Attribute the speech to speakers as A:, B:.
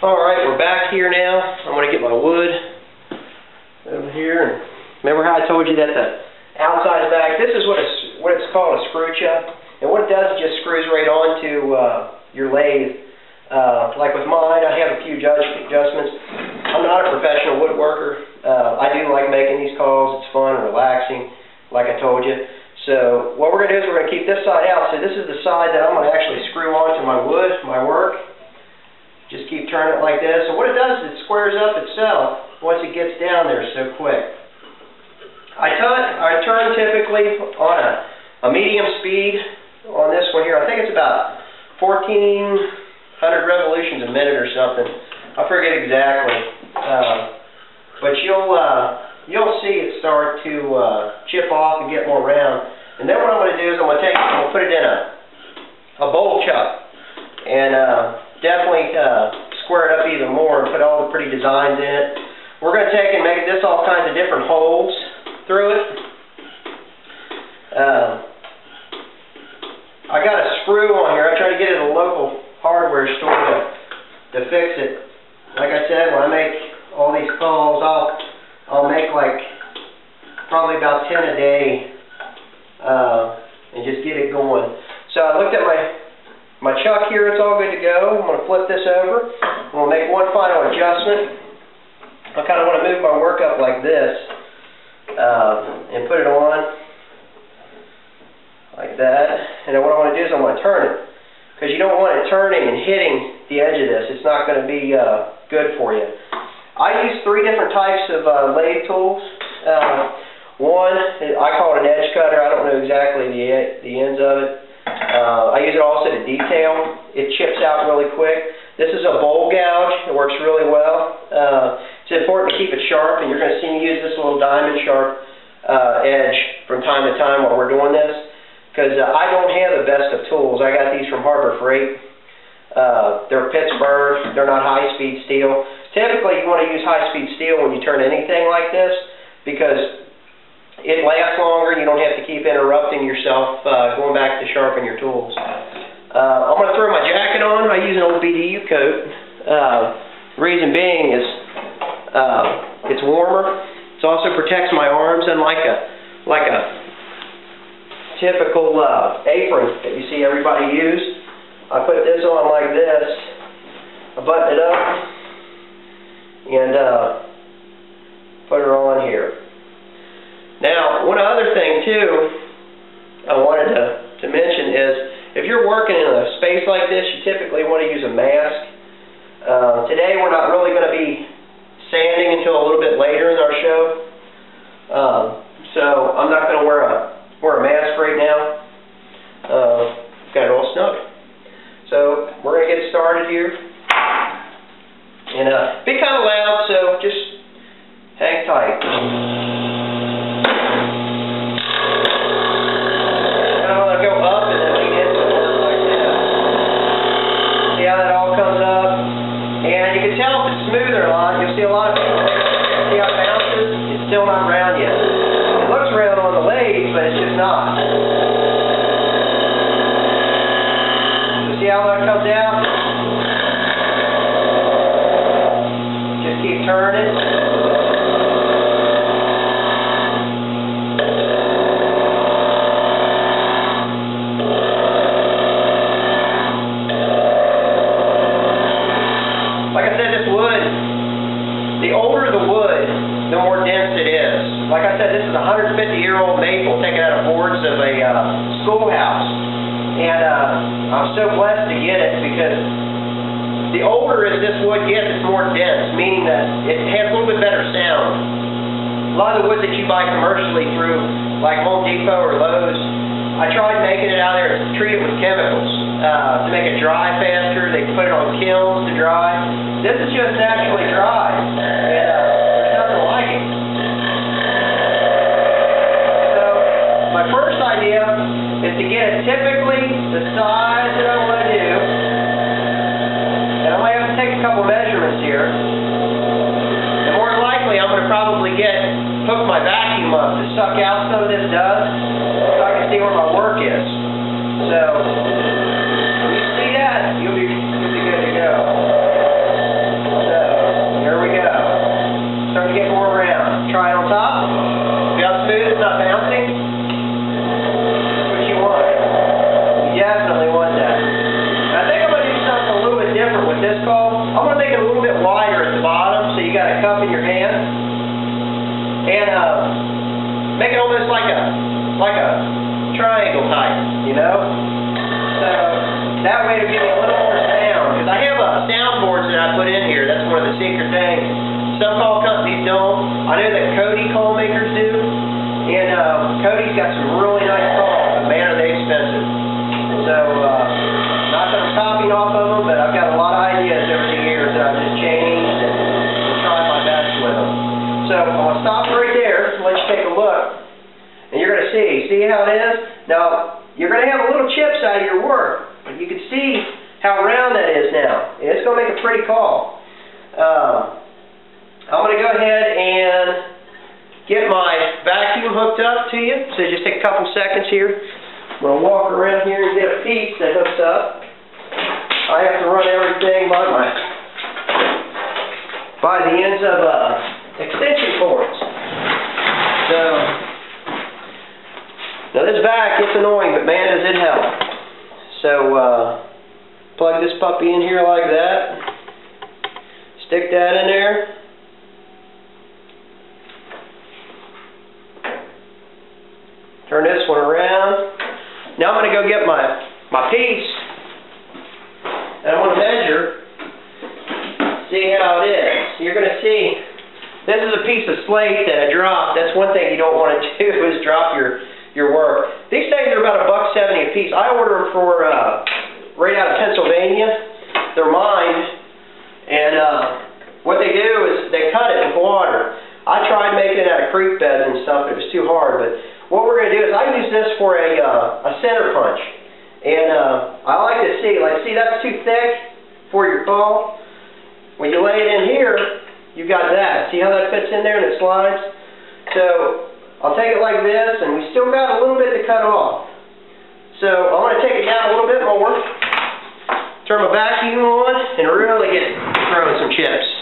A: Alright, we're back here now. I'm going to get my wood over here. And remember how I told you that the outside is back? This is what it's called, a screw chuck. And what it does is just screws right onto your lathe. Like with mine, I have a few adjustments. I'm not a professional woodworker. I do like making these calls. It's fun and relaxing, like I told you. So what we're going to do is we're going to keep this side out. So this is the side that I'm going to actually screw onto my wood, my work. Just keep turning it like this. And what it does is it squares up itself once it gets down there so quick. I turn typically on a medium speed on this one here. I think it's about 1,400 revolutions a minute or something. I forget exactly. But you'll see it start to chip off and get more round. And then what I'm going to do is I'm going to put it in a bowl chuck. And definitely square it up even more and put all the pretty designs in it. We're going to take and make this all kinds of different holes through it. I got a screw on here. I tried to get it at a local hardware store to fix it. Like I said, when I make all these calls, I'll make like probably about 10 a day and just get it going. So I looked at my chuck here, it's all good to go. I'm going to flip this over. I'm going to make one final adjustment. I kind of want to move my work up like this and put it on like that. And then what I want to do is I want to turn it, because you don't want it turning and hitting the edge of this. It's not going to be good for you. I use 3 different types of lathe tools. One, I call it an edge cutter. I don't know exactly the ends of it. I use it also to detail. It chips out really quick. This is a bowl gouge. It works really well. It's important to keep it sharp, and you're going to see me use this little diamond sharp edge from time to time while we're doing this, because I don't have the best of tools. I got these from Harbor Freight. They're Pittsburgh. They're not high-speed steel. Typically, you want to use high-speed steel when you turn anything like this, because it lasts longer. You don't have to keep interrupting yourself going back to sharpen your tools. I'm going to throw my jacket on. I use an old BDU coat. Reason being is it's warmer. It also protects my arms, unlike a typical apron that you see everybody use. I put this on like this. I button it up and put her on here. Now, one other thing too I wanted to mention is, if you're working in a space like this, you typically want to use a mask. Today we're not really going to be sanding until a little bit later in our show, so I'm not going to wear a mask right now. Got it all snug. So we're going to get started here, and be kind of loud, so just hang tight. Smoother a lot. You'll see a lot of people. See how it bounces? It's still not round yet. It looks round on the lathe, but it's just not. So see how that comes out? Just keep turning. The older the wood, the more dense it is. Like I said, this is a 150-year-old maple taken out of boards of a schoolhouse. And I'm so blessed to get it, because the older as this wood gets, it's more dense, meaning that it has a little bit better sound. A lot of the wood that you buy commercially through like Home Depot or Lowe's, I tried making it out there and treat it with chemicals to make it dry faster. They put it on kilns to dry. This is just naturally dry, and there's nothing like it. So my first idea is to get it typically the size that I want to do, and I might have to take a couple measurements here. And more than likely, I'm going to probably hook my vacuum up to suck out some of this dust, so I can see where my work is. So when you see that, you'll be good to go. you got a cup in your hand, and make it almost like a triangle type, you know. So that way it'll give you a little more sound. Because I have soundboards that I put in here. That's one of the secret things. Some call companies don't. I know that Cody call makers do, and Cody's got some really nice calls, but man, are they expensive. So not that I'm copying off of them, but I've got a lot of ideas over the years that I've just changed and tried my best with them. So I'm going to stop right there and let you take a look, and you're going to see how it is. Now you're going to have a little chips out of your work, but you can see how round that is now. And it's going to make a pretty call. I'm going to go ahead and get my vacuum hooked up to you. So just take a couple seconds here. I'm going to walk around here and get a piece that hooks up. I have to run everything by the ends of extension cords. So now this vac, it's annoying, but man, does it help. So plug this puppy in here like that. Stick that in there. Turn this one around. Now I'm going to go get my piece, and I'm going to measure, see how it is. You're going to see, this is a piece of slate that I dropped. That's one thing you don't want to do, is drop your work. These things are about $1.70 a piece. I order them for right out of Pennsylvania. They're mined, and what they do is they cut it with water. I tried making it out of creek beds and stuff, but it was too hard. But what we're going to do is I use this for a center punch, and I like to see that's too thick for your call. When you lay it in here, you got that. See how that fits in there and it slides? So I'll take it like this, and we still got a little bit to cut off. So I want to take it down a little bit more, turn my vacuum on, and really get throwing some chips.